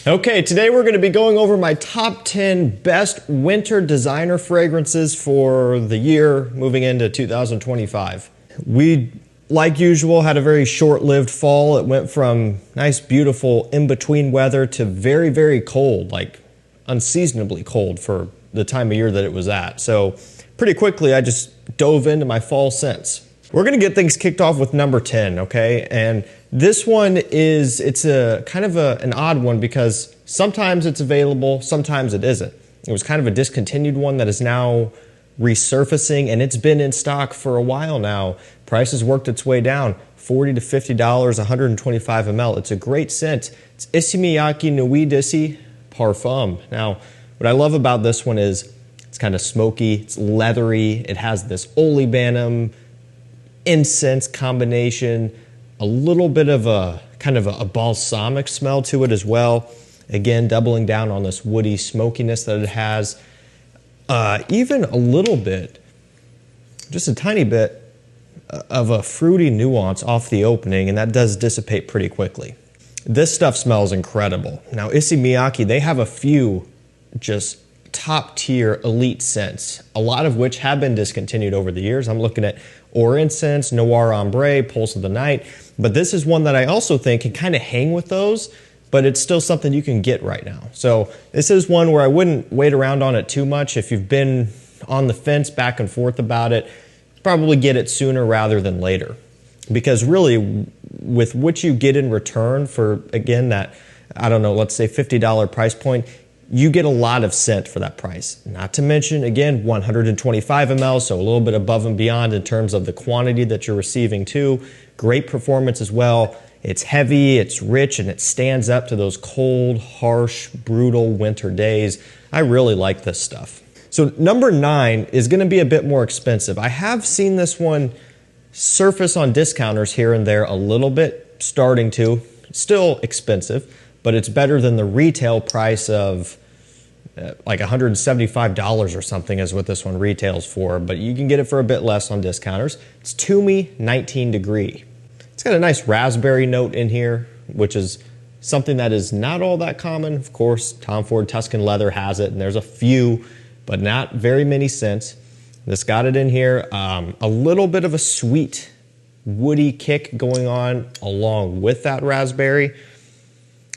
Okay, today we're going to be going over my top 10 best winter designer fragrances for the year moving into 2025. We, like usual, had a very short-lived fall. It went from nice, beautiful, in-between weather to very, very cold, like unseasonably cold for the time of year that it was at. So pretty quickly, I just dove into my fall scents. We're going to get things kicked off with number 10, okay? And this one is, it's a kind of an odd one because sometimes it's available, sometimes it isn't. It was kind of a discontinued one that is now resurfacing, and it's been in stock for a while now. Price has worked its way down, $40 to $50, 125 ml. It's a great scent. It's Miyaki Nuit D'ici Parfum. Now, what I love about this one is it's kind of smoky, it's leathery, it has this olebanum incense combination, a little bit of a kind of a balsamic smell to it as well. Again, doubling down on this woody smokiness that it has. Even a little bit, just a tiny bit of a fruity nuance off the opening, and that does dissipate pretty quickly. This stuff smells incredible. Now, Issey Miyaki, they have a few just top tier elite scents, a lot of which have been discontinued over the years. I'm looking at Or Incense, Noir Ombre, Pulse of the Night, but this is one that I also think can kind of hang with those, but it's still something you can get right now. So this is one where I wouldn't wait around on it too much. If you've been on the fence back and forth about it, probably get it sooner rather than later. Because really, with what you get in return for, again, that, I don't know, let's say $50 price point, you get a lot of scent for that price. Not to mention, again, 125 ml, so a little bit above and beyond in terms of the quantity that you're receiving too. Great performance as well. It's heavy, it's rich, and it stands up to those cold, harsh, brutal winter days. I really like this stuff. So number 9 is going to be a bit more expensive. I have seen this one surface on discounters here and there a little bit, starting to. Still expensive, but it's better than the retail price of like $175 or something is what this one retails for, but you can get it for a bit less on discounters. It's Tumi 19 Degree. It's got a nice raspberry note in here, which is something that is not all that common. Of course, Tom Ford Tuscan Leather has it, and there's a few, but not very many scents. This got it in here. A little bit of a sweet, woody kick going on along with that raspberry.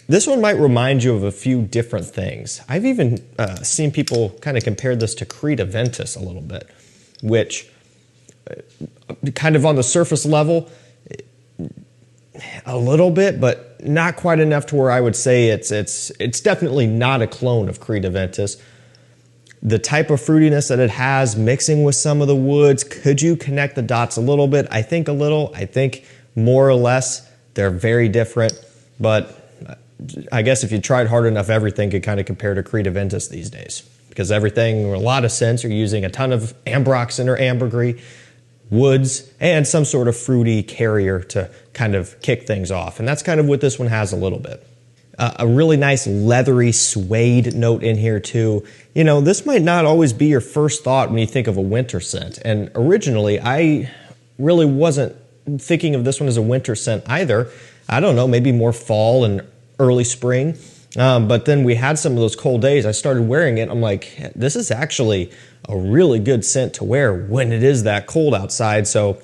This one might remind you of a few different things. I've even seen people kind of compare this to Creed Aventus a little bit, which kind of on the surface level, a little bit, but not quite enough to where I would say it's definitely not a clone of Creed Aventus. The type of fruitiness that it has mixing with some of the woods, could you connect the dots a little bit? I think a little. I think more or less they're very different, but I guess if you tried hard enough, everything could kind of compare to Creed Aventus these days, because everything, a lot of scents, are using a ton of ambroxan or ambergris, woods, and some sort of fruity carrier to kind of kick things off. And that's kind of what this one has a little bit. A really nice leathery suede note in here too. You know, this might not always be your first thought when you think of a winter scent. And originally, I really wasn't thinking of this one as a winter scent either. I don't know, maybe more fall and early spring. But then we had some of those cold days. I started wearing it. I'm like, this is actually a really good scent to wear when it is that cold outside. So,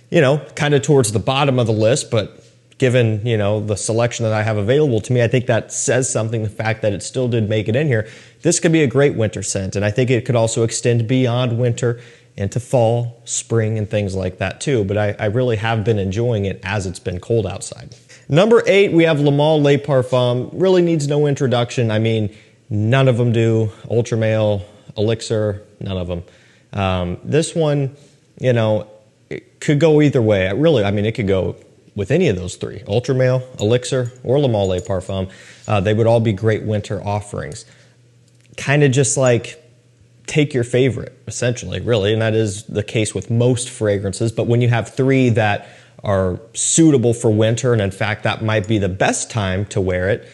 you know, kind of towards the bottom of the list, but given, you know, the selection that I have available to me, I think that says something, the fact that it still did make it in here. This could be a great winter scent, and I think it could also extend beyond winter into fall, spring, and things like that too. But I really have been enjoying it as it's been cold outside. Number 8, we have Le Male Les Parfums. Really needs no introduction. I mean, none of them do. Ultramale, Elixir, none of them. This one, you know, it could go either way. I mean, it could go with any of those three, Ultramale, Elixir, or Le Male Les Parfums. They would all be great winter offerings. Kind of just like take your favorite, essentially, really, and that is the case with most fragrances. But when you have 3 that are suitable for winter, and in fact, that might be the best time to wear it,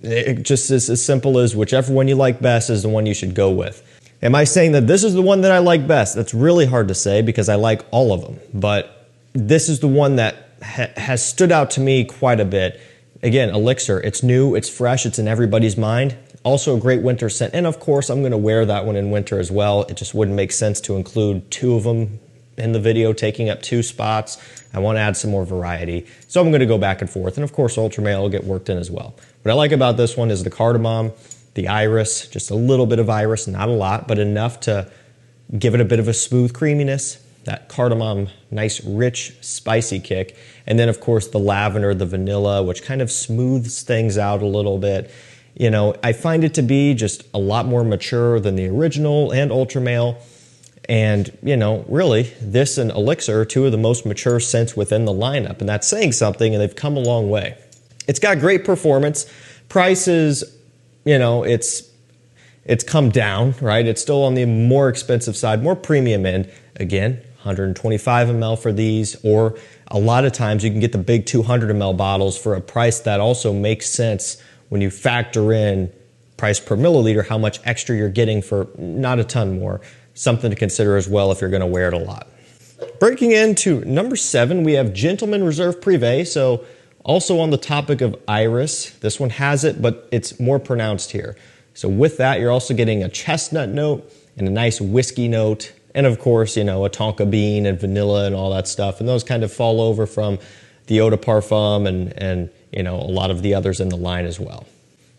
it just is as simple as whichever one you like best is the one you should go with. Am I saying that this is the one that I like best? That's really hard to say because I like all of them, but this is the one that has stood out to me quite a bit. Again, Elixir, it's new, it's fresh, it's in everybody's mind. Also a great winter scent. And of course, I'm gonna wear that one in winter as well. It just wouldn't make sense to include two of them in the video, taking up 2 spots. I wanna add some more variety. So I'm gonna go back and forth. And of course, Ultra Male will get worked in as well. What I like about this one is the cardamom, the iris, just a little bit of iris, not a lot, but enough to give it a bit of a smooth creaminess. That cardamom, nice, rich, spicy kick. And then of course the lavender, the vanilla, which kind of smooths things out a little bit. You know, I find it to be just a lot more mature than the original and Ultra Male. And, you know, really, this and Elixir are 2 of the most mature scents within the lineup. And that's saying something, and they've come a long way. It's got great performance. Prices, you know, it's come down, right? It's still on the more expensive side, more premium end. Again, 125 ml for these, or a lot of times you can get the big 200 ml bottles for a price that also makes sense when you factor in price per milliliter, how much extra you're getting for not a ton more. Something to consider as well if you're gonna wear it a lot. Breaking into number 7, we have Gentleman Reserve Privé. So also on the topic of iris, this one has it, but it's more pronounced here. So with that, you're also getting a chestnut note and a nice whiskey note. And of course, you know, a tonka bean and vanilla and all that stuff. And those kind of fall over from the eau de parfum and you know, a lot of the others in the line as well.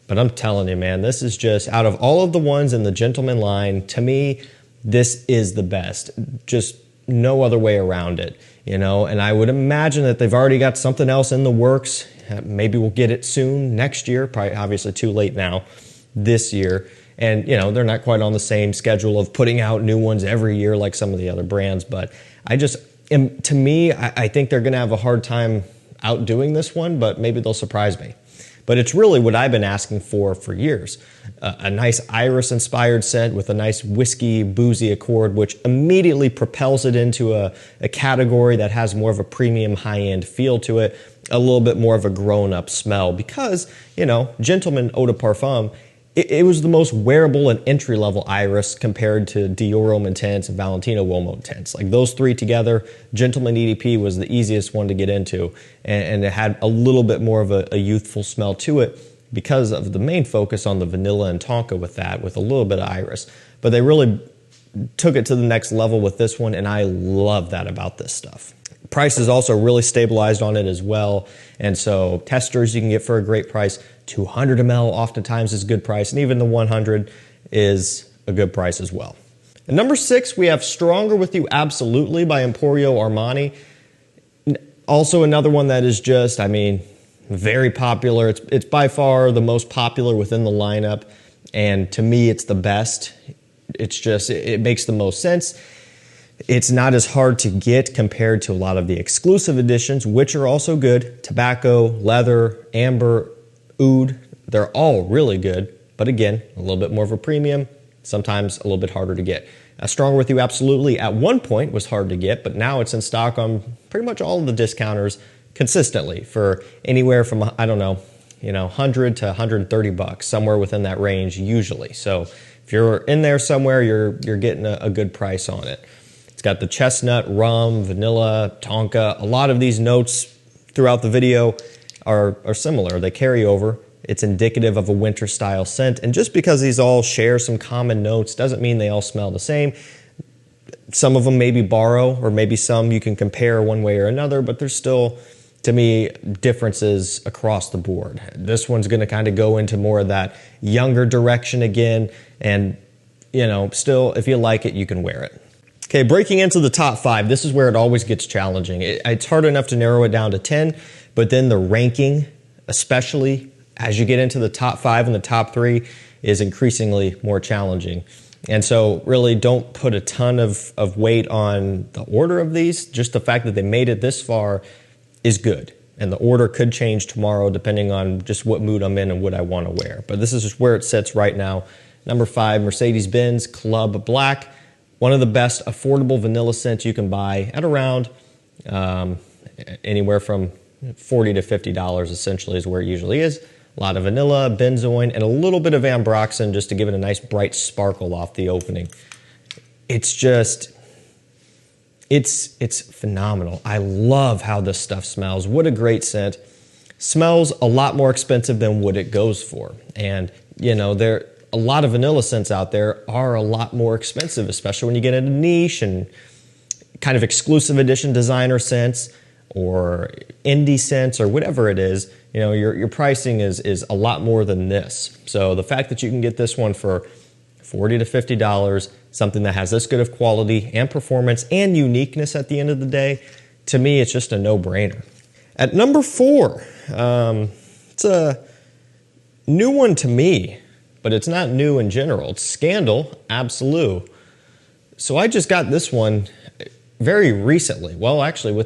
But I'm telling you, man, this is just, out of all of the ones in the Gentleman line, to me, this is the best. Just no other way around it, you know? And I would imagine that they've already got something else in the works. Maybe we'll get it soon, next year, probably obviously too late now, this year. And, you know, they're not quite on the same schedule of putting out new ones every year like some of the other brands. But to me, I think they're going to have a hard time outdoing this one, but maybe they'll surprise me. But it's really what I've been asking for years. A nice iris-inspired scent with a nice whiskey, boozy accord, which immediately propels it into a category that has more of a premium, high-end feel to it, a little bit more of a grown-up smell. Because, you know, Gentleman Eau de Parfum, it was the most wearable and entry-level iris compared to Dior Homme Intense and Valentino Uomo Intense. Like those 3 together, Gentleman EDP was the easiest one to get into, and it had a little bit more of a youthful smell to it because of the main focus on the vanilla and tonka with that, with a little bit of iris. But they really took it to the next level with this one, and I love that about this stuff. Price is also really stabilized on it as well, and so testers you can get for a great price. 200 ml oftentimes is a good price, and even the 100 is a good price as well. And number 6, we have Stronger With You Absolutely by Emporio Armani. Also another one that is just, I mean, very popular. It's by far the most popular within the lineup, and to me it's the best. It's just, it makes the most sense. It's not as hard to get compared to a lot of the exclusive editions, which are also good. Tobacco, leather, amber, oud, they're all really good. But again, a little bit more of a premium, sometimes a little bit harder to get. Stronger With You Absolutely at one point was hard to get, but now it's in stock on pretty much all of the discounters consistently for anywhere from, I don't know, 100 to 130 bucks, somewhere within that range usually. So if you're in there somewhere, you're getting a good price on it. It's got the chestnut, rum, vanilla, tonka. A lot of these notes throughout the video are similar. They carry over. It's indicative of a winter style scent. And just because these all share some common notes doesn't mean they all smell the same. Some of them maybe borrow, or maybe some you can compare one way or another, but there's still, to me, differences across the board. This one's going to kind of go into more of that younger direction again. And, still, if you like it, you can wear it. Okay, breaking into the top 5, this is where it always gets challenging. It's hard enough to narrow it down to 10, but then the ranking, especially as you get into the top 5 and the top 3, is increasingly more challenging. And so really don't put a ton of weight on the order of these. Just the fact that they made it this far is good. And the order could change tomorrow depending on just what mood I'm in and what I want to wear. But this is just where it sits right now. Number 5, Mercedes-Benz Club Black. One of the best affordable vanilla scents you can buy at around anywhere from $40 to $50 essentially is where it usually is. A lot of vanilla, benzoin, and a little bit of ambroxan just to give it a nice bright sparkle off the opening. It's just, it's phenomenal. I love how this stuff smells. What a great scent. smells a lot more expensive than what it goes for. And, you know, a lot of vanilla scents out there are a lot more expensive, especially when you get into niche and kind of exclusive edition designer scents or indie scents or whatever it is. You know, your pricing is a lot more than this. So the fact that you can get this one for $40 to $50, something that has this good of quality and performance and uniqueness at the end of the day, to me, it's just a no-brainer. At number 4, it's a new one to me, but it's not new in general. It's Scandal Absolo. So I just got this one very recently. Well, actually,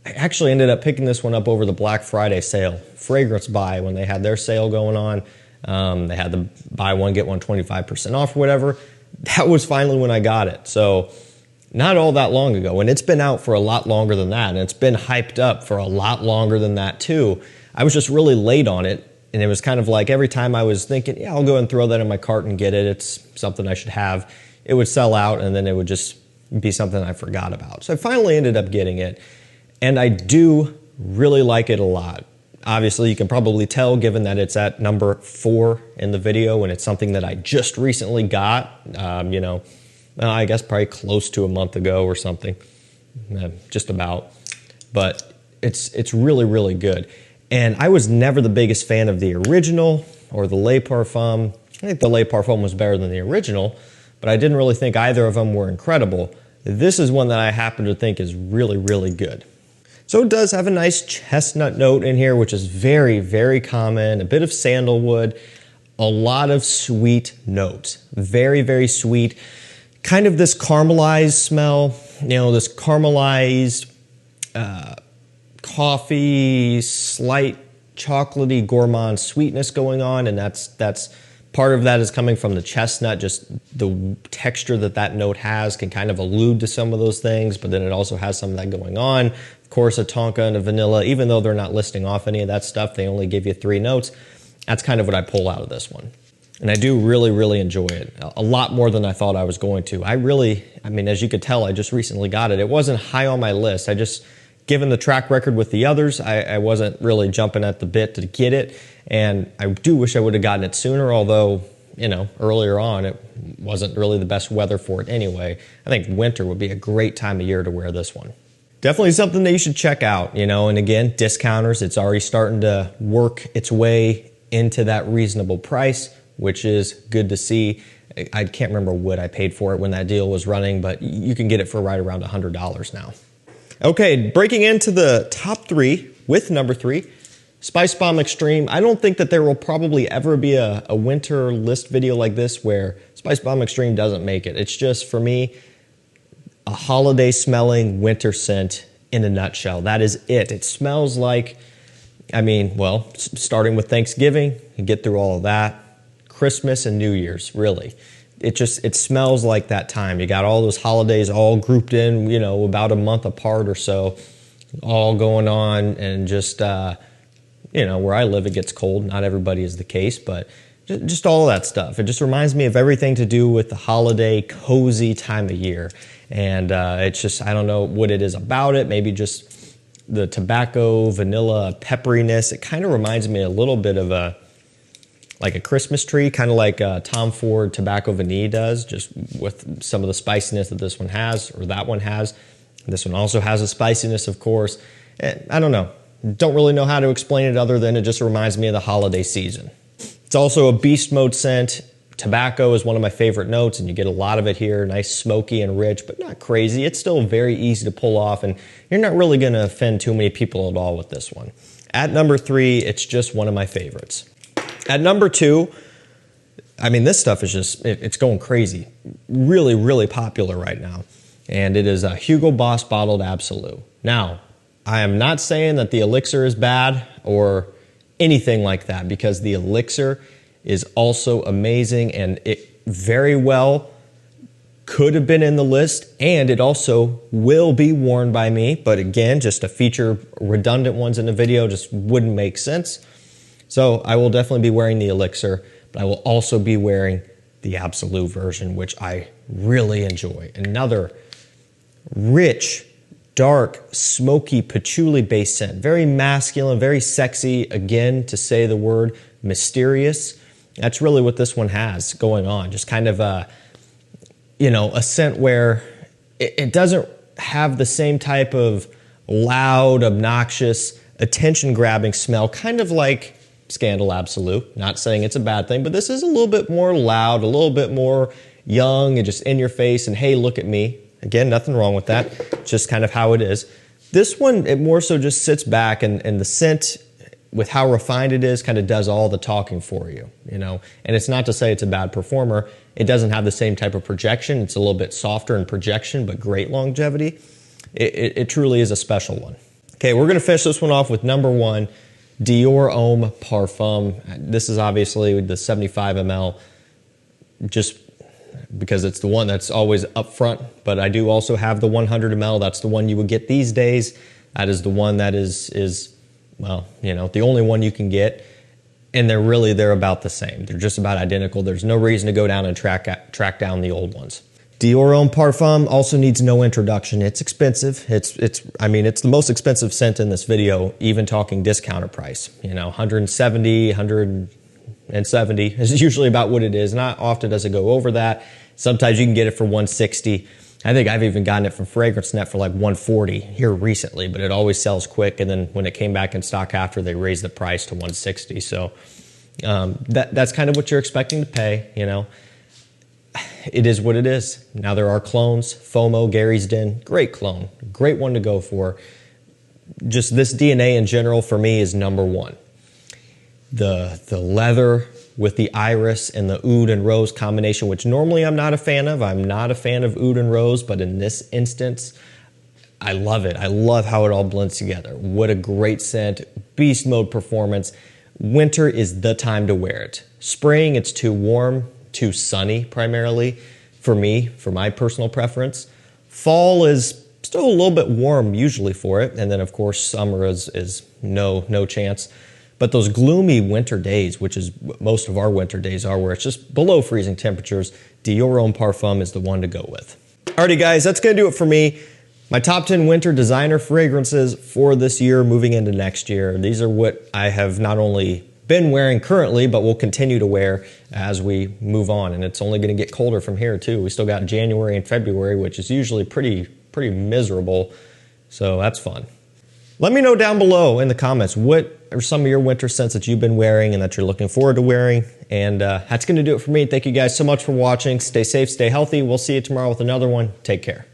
I actually ended up picking this one up over the Black Friday sale, Fragrance Buy, when they had their sale going on. They had the buy one, get one 25% off or whatever. That was finally when I got it. So not all that long ago, and it's been out for a lot longer than that, and it's been hyped up for a lot longer than that too. I was just really late on it, and it was kind of like every time I was thinking, yeah, I'll go and throw that in my cart and get it, it's something I should have, it would sell out, and then it would just be something I forgot about. So I finally ended up getting it, and I do really like it a lot. Obviously, you can probably tell given that it's at number 4 in the video, and it's something that I just recently got, you know, I guess probably close to a month ago or something, just about. But it's really, really good. And I was never the biggest fan of the original or the Le Parfum. I think the Le Parfum was better than the original, but I didn't really think either of them were incredible. This is one that I happen to think is really, really good. So it does have a nice chestnut note in here, which is very, very common. A bit of sandalwood, a lot of sweet notes. Very, very sweet. Kind of this caramelized smell, you know, this caramelized coffee, slight chocolatey gourmand sweetness going on, and that's part of that is coming from the chestnut. Just the texture that note has can kind of allude to some of those things, but then it also has some of that going on. Of course, a tonka and a vanilla, even though they're not listing off any of that stuff, they only give you 3 notes. That's kind of what I pull out of this one. And I do really, really enjoy it. A lot more than I thought I was going to. I mean, as you could tell, I just recently got it. It wasn't high on my list. Given the track record with the others, I wasn't really jumping at the bit to get it. And I do wish I would have gotten it sooner, although, you know, earlier on, it wasn't really the best weather for it anyway. I think winter would be a great time of year to wear this one. Definitely something that you should check out, you know, and again, discounters, it's already starting to work its way into that reasonable price, which is good to see. I can't remember what I paid for it when that deal was running, but you can get it for right around $100 now. Okay, breaking into the top 3 with number 3, Spice Bomb Extreme. I don't think that there will probably ever be a winter list video like this where Spice Bomb Extreme doesn't make it. It's just, for me, a holiday smelling winter scent in a nutshell. That is it. It smells like, I mean, well, starting with Thanksgiving, you get through all of that, Christmas and New Year's, really. It smells like that time. You got all those holidays all grouped in, you know, about a month apart or so, all going on, and just, you know, where I live it gets cold. Not everybody is the case, but just all of that stuff. It just reminds me of everything to do with the holiday, cozy time of year. And it's just, I don't know what it is about it. Maybe just the tobacco, vanilla, pepperiness. It kind of reminds me a little bit of a Christmas tree, kind of like Tom Ford Tobacco Vanille does, just with some of the spiciness that this one has, or that one has. This one also has a spiciness, of course. I don't know. Don't really know how to explain it other than it just reminds me of the holiday season. It's also a beast mode scent. Tobacco is one of my favorite notes, and you get a lot of it here. Nice, smoky and rich, but not crazy. It's still very easy to pull off, and you're not really going to offend too many people at all with this one. At number 3, it's just one of my favorites. At number 2, I mean, this stuff is just, it's going crazy. Really, really popular right now. And it is a Hugo Boss Bottled Absolo. Now, I am not saying that the elixir is bad or anything like that, because the elixir is also amazing, and it very well could have been in the list, and it also will be worn by me. But again, just to feature redundant ones in the video just wouldn't make sense. So I will definitely be wearing the elixir, but I will also be wearing the Absolo version, which I really enjoy. Another rich, dark, smoky, patchouli-based scent. Very masculine, very sexy. Again, to say the word mysterious. That's really what this one has going on. Just kind of a, you know, a scent where it doesn't have the same type of loud, obnoxious, attention-grabbing smell, kind of like Scandal Absolo. Not saying it's a bad thing, but this is a little bit more loud, a little bit more young and just in your face and, hey, look at me. Again, nothing wrong with that. Just kind of how it is. This one, it more so just sits back and the scent, with how refined it is, kind of does all the talking for you, you know. And it's not to say it's a bad performer. It doesn't have the same type of projection. It's a little bit softer in projection, but great longevity. It truly is a special one. Okay, we're going to finish this one off with number 1, Dior Homme Parfum. This is obviously the 75 ml, just because it's the one that's always up front, but I do also have the 100 ml. That's the one you would get these days. That is the one that is well, you know, the only one you can get, and they're about the same. They're just about identical. There's no reason to go down and track down the old ones. Dior Homme Parfum also needs no introduction. It's expensive. I mean, it's the most expensive scent in this video, even talking discounter price. You know, 170, 170 is usually about what it is. Not often does it go over that. Sometimes you can get it for 160. I think I've even gotten it from FragranceNet for like 140 here recently, but it always sells quick. And then when it came back in stock after, they raised the price to 160. So that's kind of what you're expecting to pay, you know. It is what it is. Now there are clones. FOMO, Gary's Den, great clone. Great one to go for. Just this DNA in general for me is number 1. The leather with the iris and the oud and rose combination, which normally I'm not a fan of. I'm not a fan of oud and rose, but in this instance, I love it. I love how it all blends together. What a great scent. Beast mode performance. Winter is the time to wear it. Spring, it's too warm, too sunny primarily for me, for my personal preference. Fall is still a little bit warm usually for it. And then of course summer is no chance. But those gloomy winter days, which is what most of our winter days are, where it's just below freezing temperatures, Dior Homme Parfum is the one to go with. Alrighty guys, that's gonna do it for me. My top 10 winter designer fragrances for this year moving into next year. These are what I have not only been wearing currently, but will continue to wear as we move on. And it's only gonna get colder from here too. We still got January and February, which is usually pretty miserable. So that's fun. Let me know down below in the comments what are some of your winter scents that you've been wearing and that you're looking forward to wearing. And that's going to do it for me. Thank you guys so much for watching. Stay safe, stay healthy. We'll see you tomorrow with another one. Take care.